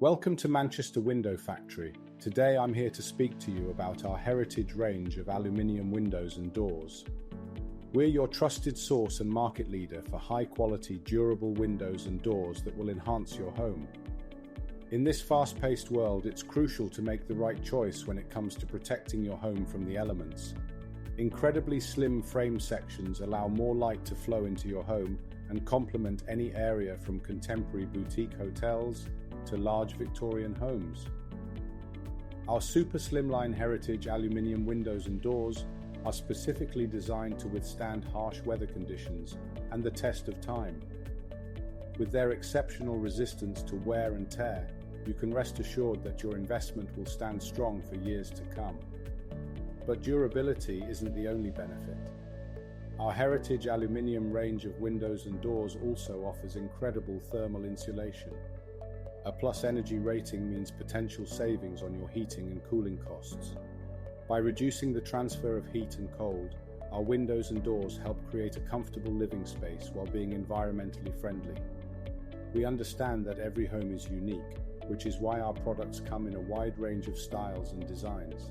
Welcome to Manchester Window Factory. Today I'm here to speak to you about our heritage range of aluminium windows and doors. We're your trusted source and market leader for high-quality, durable windows and doors that will enhance your home. In this fast-paced world, it's crucial to make the right choice when it comes to protecting your home from the elements. Incredibly slim frame sections allow more light to flow into your home and complement any area from contemporary boutique hotels to large Victorian homes. Our super slimline heritage aluminium windows and doors are specifically designed to withstand harsh weather conditions and the test of time. With their exceptional resistance to wear and tear, you can rest assured that your investment will stand strong for years to come. But durability isn't the only benefit. Our heritage aluminium range of windows and doors also offers incredible thermal insulation. A plus energy rating means potential savings on your heating and cooling costs. By reducing the transfer of heat and cold, our windows and doors help create a comfortable living space while being environmentally friendly. We understand that every home is unique, which is why our products come in a wide range of styles and designs.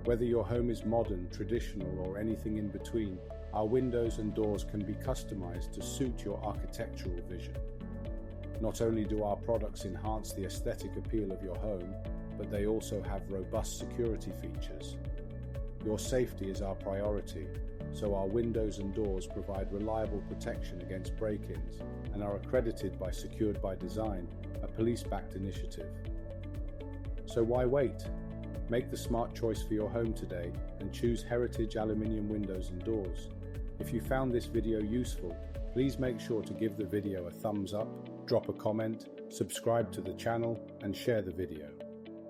Whether your home is modern, traditional, or anything in between, our windows and doors can be customized to suit your architectural vision. Not only do our products enhance the aesthetic appeal of your home, but they also have robust security features. Your safety is our priority, so our windows and doors provide reliable protection against break-ins and are accredited by Secured by Design, a police-backed initiative. So why wait? Make the smart choice for your home today and choose heritage aluminium windows and doors. If you found this video useful, please make sure to give the video a thumbs up, drop a comment, subscribe to the channel, and share the video.